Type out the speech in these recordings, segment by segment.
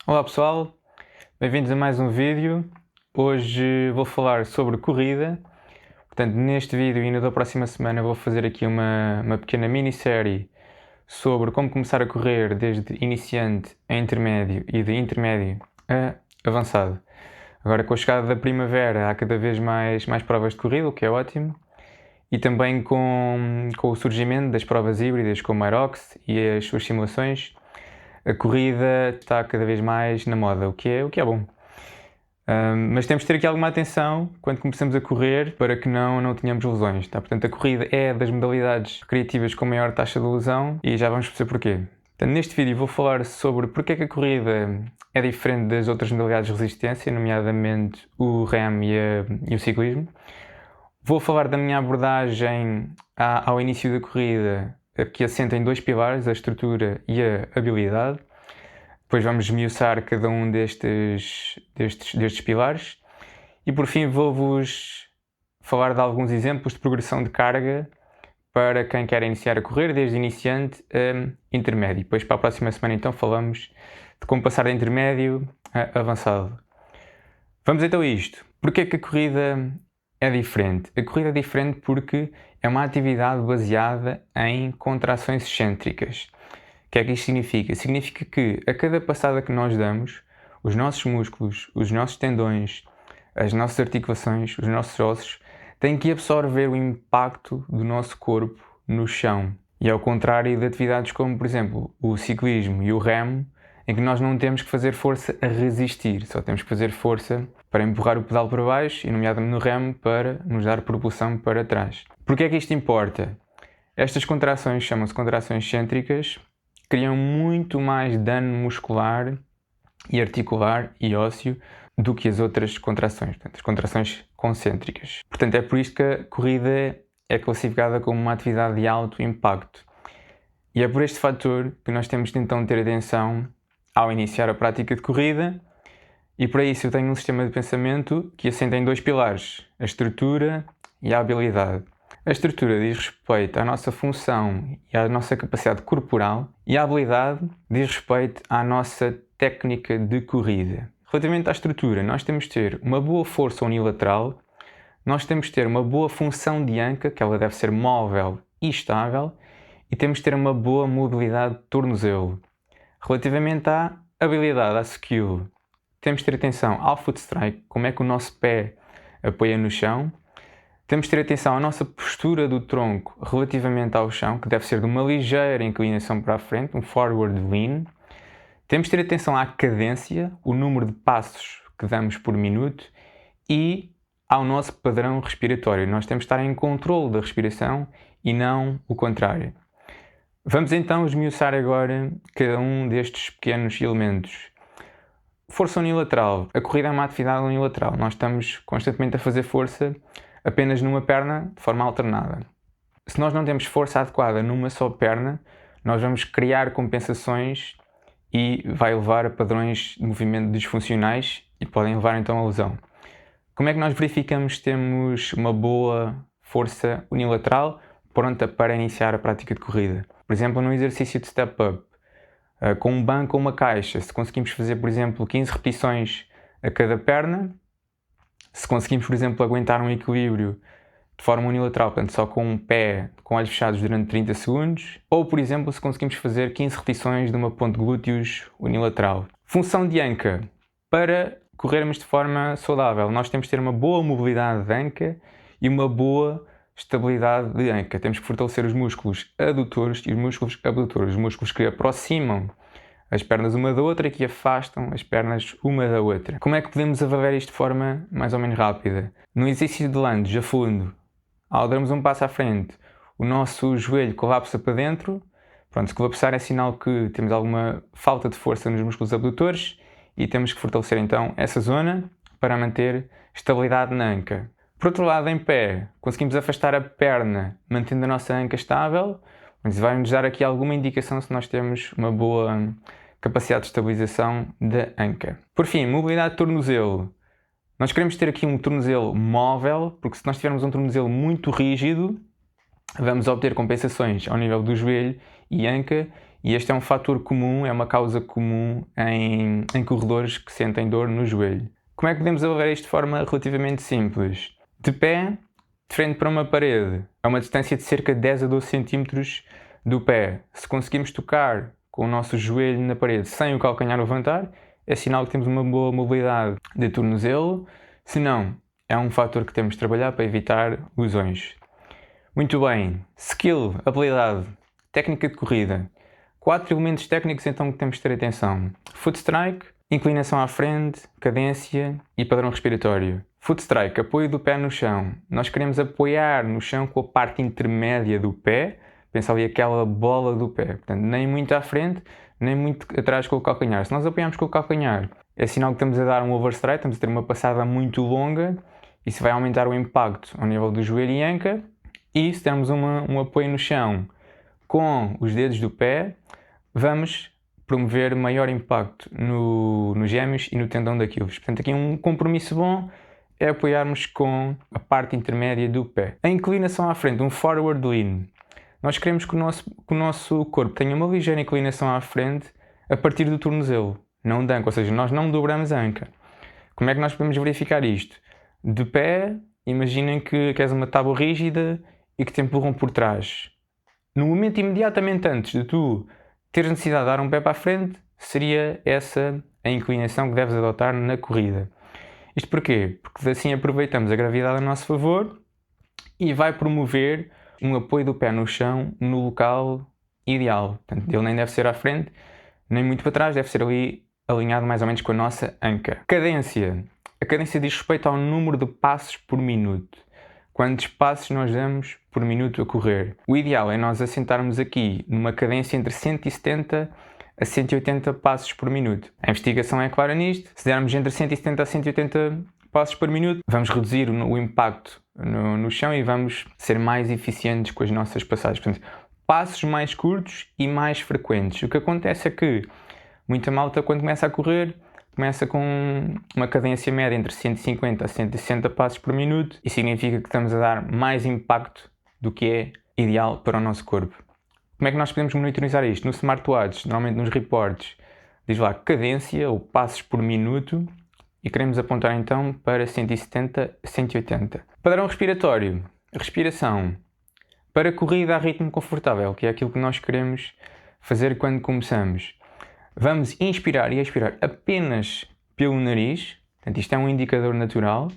Olá pessoal, bem-vindos a mais um vídeo. Hoje vou falar sobre corrida. Portanto, neste vídeo e no da próxima semana vou fazer aqui uma pequena minissérie sobre como começar a correr desde iniciante a intermédio e de intermédio a avançado. Agora, com a chegada da primavera, há cada vez mais provas de corrida, o que é ótimo. E também com o surgimento das provas híbridas como a Aerox e as suas simulações, a corrida está cada vez mais na moda, o que é bom. Mas temos de ter aqui alguma atenção quando começamos a correr para que não tenhamos lesões. Tá? Portanto, a corrida é das modalidades recreativas com maior taxa de lesão e já vamos perceber porquê. Portanto, neste vídeo vou falar sobre porque é que a corrida é diferente das outras modalidades de resistência, nomeadamente o remo e o ciclismo. Vou falar da minha abordagem ao início da corrida, que assenta em dois pilares, a estrutura e a habilidade. Depois vamos esmiuçar cada um destes pilares. E por fim vou-vos falar de alguns exemplos de progressão de carga para quem quer iniciar a correr, desde iniciante a intermédio. Depois para a próxima semana então falamos de como passar de intermédio a avançado. Vamos então a isto. Porquê é que a corrida é diferente? A corrida é diferente porque é uma atividade baseada em contrações excêntricas. O que é que isto significa? Significa que a cada passada que nós damos, os nossos músculos, os nossos tendões, as nossas articulações, os nossos ossos, têm que absorver o impacto do nosso corpo no chão. E ao contrário de atividades como, por exemplo, o ciclismo e o remo, em que nós não temos que fazer força a resistir, só temos que fazer força para empurrar o pedal para baixo e, nomeadamente no remo, para nos dar propulsão para trás. Porquê é que isto importa? Estas contrações chamam-se contrações excêntricas, criam muito mais dano muscular e articular e ósseo do que as outras contrações, portanto, as contrações concêntricas. Portanto, é por isto que a corrida é classificada como uma atividade de alto impacto. E é por este fator que nós temos de então ter atenção ao iniciar a prática de corrida, e para isso eu tenho um sistema de pensamento que assenta em dois pilares, a estrutura e a habilidade. A estrutura diz respeito à nossa função e à nossa capacidade corporal, e a habilidade diz respeito à nossa técnica de corrida. Relativamente à estrutura, nós temos de ter uma boa força unilateral, nós temos de ter uma boa função de anca, que ela deve ser móvel e estável, e temos de ter uma boa mobilidade de tornozelo. Relativamente à habilidade, à skill, temos de ter atenção ao foot strike, como é que o nosso pé apoia no chão. Temos de ter atenção à nossa postura do tronco relativamente ao chão, que deve ser de uma ligeira inclinação para a frente, um forward lean. Temos de ter atenção à cadência, o número de passos que damos por minuto, e ao nosso padrão respiratório. Nós temos de estar em controle da respiração e não o contrário. Vamos então esmiuçar agora cada um destes pequenos elementos. Força unilateral. A corrida é uma atividade unilateral. Nós estamos constantemente a fazer força apenas numa perna de forma alternada. Se nós não temos força adequada numa só perna, nós vamos criar compensações e vai levar a padrões de movimento disfuncionais e podem levar então a lesão. Como é que nós verificamos se temos uma boa força unilateral pronta para iniciar a prática de corrida? Por exemplo, no exercício de step up, com um banco ou uma caixa, se conseguimos fazer, por exemplo, 15 repetições a cada perna, se conseguimos, por exemplo, aguentar um equilíbrio de forma unilateral, portanto só com um pé, com olhos fechados durante 30 segundos, ou, por exemplo, se conseguimos fazer 15 repetições de uma ponte de glúteos unilateral. Função de anca. Para corrermos de forma saudável, nós temos de ter uma boa mobilidade de anca e uma boa estabilidade de anca. Temos que fortalecer os músculos adutores e os músculos abdutores, os músculos que aproximam as pernas uma da outra e que afastam as pernas uma da outra. Como é que podemos avaliar isto de forma mais ou menos rápida? No exercício de lunge a fundo, ao darmos um passo à frente, o nosso joelho colapsa para dentro. Pronto, se colapsar é sinal que temos alguma falta de força nos músculos abdutores e temos que fortalecer então essa zona para manter estabilidade na anca. Por outro lado, em pé, conseguimos afastar a perna mantendo a nossa anca estável, mas vai-nos dar aqui alguma indicação se nós temos uma boa capacidade de estabilização da anca. Por fim, mobilidade de tornozelo. Nós queremos ter aqui um tornozelo móvel, porque se nós tivermos um tornozelo muito rígido, vamos obter compensações ao nível do joelho e anca E este é um fator comum, é uma causa comum em corredores que sentem dor no joelho. Como é que podemos avaliar isto de forma relativamente simples? De pé, de frente para uma parede, a uma distância de cerca de 10 a 12 cm do pé. Se conseguimos tocar com o nosso joelho na parede sem o calcanhar levantar, é sinal que temos uma boa mobilidade de tornozelo. Se não, é um fator que temos de trabalhar para evitar lesões. Muito bem, skill, habilidade, técnica de corrida. 4 elementos técnicos então que temos de ter atenção. Foot strike, inclinação à frente, cadência e padrão respiratório. Foot strike, apoio do pé no chão. Nós queremos apoiar no chão com a parte intermédia do pé. Pensa ali aquela bola do pé. Portanto, nem muito à frente, nem muito atrás com o calcanhar. Se nós apoiarmos com o calcanhar, é sinal que estamos a dar um overstride, estamos a ter uma passada muito longa. Isso vai aumentar o impacto ao nível do joelho e anca. E se dermos um apoio no chão com os dedos do pé, vamos promover maior impacto nos gêmeos e no tendão daqueles. Portanto, aqui um compromisso bom é apoiarmos com a parte intermédia do pé. A inclinação à frente, um forward lean. Nós queremos que o nosso corpo tenha uma ligeira inclinação à frente a partir do tornozelo, não da anca, ou seja, nós não dobramos a anca. Como é que nós podemos verificar isto? De pé, imaginem que és uma tábua rígida e que te empurram por trás. No momento imediatamente antes de tu teres necessidade de dar um pé para a frente, seria essa a inclinação que deves adotar na corrida. Isto porquê? Porque assim aproveitamos a gravidade a nosso favor e vai promover um apoio do pé no chão no local ideal. Portanto, ele nem deve ser à frente, nem muito para trás, deve ser ali alinhado mais ou menos com a nossa anca. Cadência. A cadência diz respeito ao número de passos por minuto. Quantos passos nós damos por minuto a correr? O ideal é nós assentarmos aqui numa cadência entre 170 a 180 passos por minuto. A investigação é clara nisto. Se dermos entre 170 a 180 passos por minuto, vamos reduzir o impacto no chão e vamos ser mais eficientes com as nossas passagens. Portanto, passos mais curtos e mais frequentes. O que acontece é que muita malta, quando começa a correr, começa com uma cadência média entre 150 a 160 passos por minuto e significa que estamos a dar mais impacto do que é ideal para o nosso corpo. Como é que nós podemos monitorizar isto? No smartwatch, normalmente nos reports, diz lá cadência ou passos por minuto e queremos apontar então para 170 a 180. Padrão respiratório. Respiração. Para corrida a ritmo confortável, que é aquilo que nós queremos fazer quando começamos. Vamos inspirar e expirar apenas pelo nariz. Portanto, isto é um indicador natural.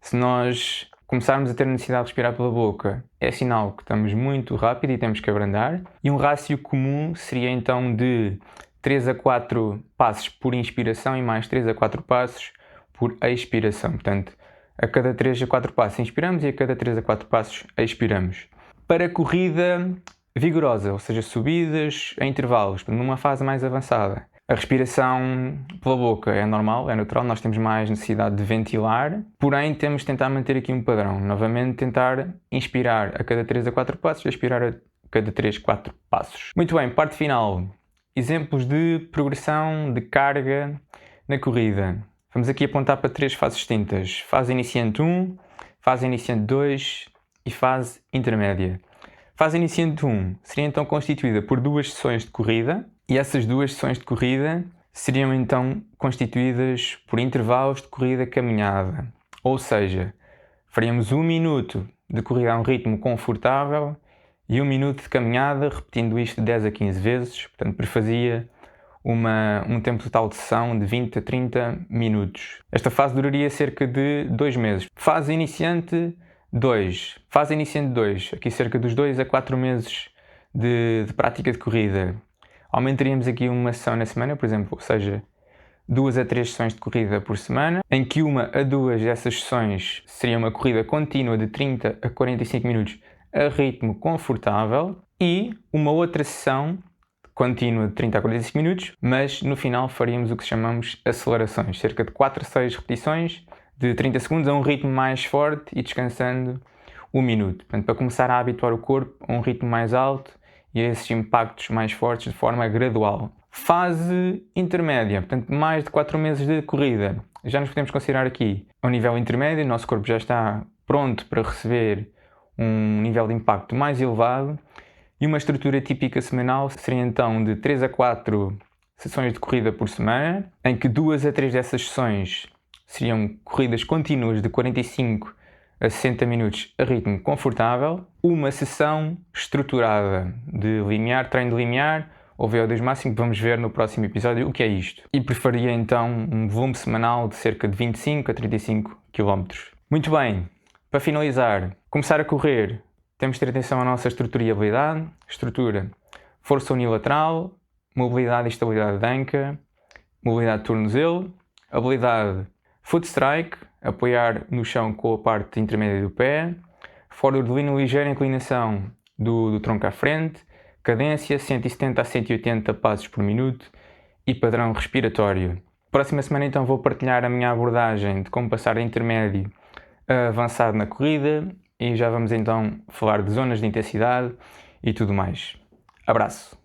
Se nós começarmos a ter necessidade de respirar pela boca, é sinal que estamos muito rápido e temos que abrandar. E um rácio comum seria então de 3 a 4 passos por inspiração e mais 3 a 4 passos por expiração. Portanto, a cada 3 a 4 passos inspiramos e a cada 3 a 4 passos expiramos. Para corrida vigorosa, ou seja, subidas a intervalos, numa fase mais avançada. A respiração pela boca é normal, é natural, nós temos mais necessidade de ventilar, porém temos de tentar manter aqui um padrão. Novamente, tentar inspirar a cada 3 a 4 passos e expirar a cada 3 a 4 passos. Muito bem, parte final. Exemplos de progressão de carga na corrida. Vamos aqui apontar para 3 fases distintas. Fase iniciante 1, fase iniciante 2 e fase intermédia. Fase iniciante 1 seria então constituída por 2 sessões de corrida e essas 2 sessões de corrida seriam então constituídas por intervalos de corrida caminhada. Ou seja, faríamos 1 minuto de corrida a um ritmo confortável e 1 minuto de caminhada, repetindo isto 10 a 15 vezes. Portanto, prefazia um tempo total de sessão de 20 a 30 minutos. Esta fase duraria cerca de 2 meses. Fase iniciante 2. Fase iniciante 2. Aqui cerca dos 2 a 4 meses de prática de corrida. Aumentaríamos aqui uma sessão na semana, por exemplo, ou seja, 2 a 3 sessões de corrida por semana, em que 1 a 2 dessas sessões seria uma corrida contínua de 30 a 45 minutos a ritmo confortável e uma outra sessão contínua de 30 a 45 minutos, mas no final faríamos o que chamamos acelerações, cerca de 4 a 6 repetições de 30 segundos a um ritmo mais forte e descansando 1 minuto. Portanto, para começar a habituar o corpo a um ritmo mais alto e a esses impactos mais fortes de forma gradual. Fase intermédia, portanto, mais de 4 meses de corrida. Já nos podemos considerar aqui ao nível intermédio, o nosso corpo já está pronto para receber um nível de impacto mais elevado E uma estrutura típica semanal seria então de 3 a 4 sessões de corrida por semana, em que 2 a 3 dessas sessões seriam corridas contínuas de 45 a 60 minutos a ritmo confortável, uma sessão estruturada de limiar, treino de limiar ou VO2 máximo, que vamos ver no próximo episódio o que é isto. E preferia então um volume semanal de cerca de 25 a 35 km. Muito bem, para finalizar, começar a correr, temos de ter atenção à nossa estrutura e habilidade. Estrutura, força unilateral, mobilidade e estabilidade de anca, mobilidade de tornozelo, habilidade foot strike, apoiar no chão com a parte intermédia do pé, forward lean, ligeira inclinação do tronco à frente, cadência 170 a 180 passos por minuto e padrão respiratório. Próxima semana então vou partilhar a minha abordagem de como passar de intermédio a avançado na corrida e já vamos então falar de zonas de intensidade e tudo mais. Abraço!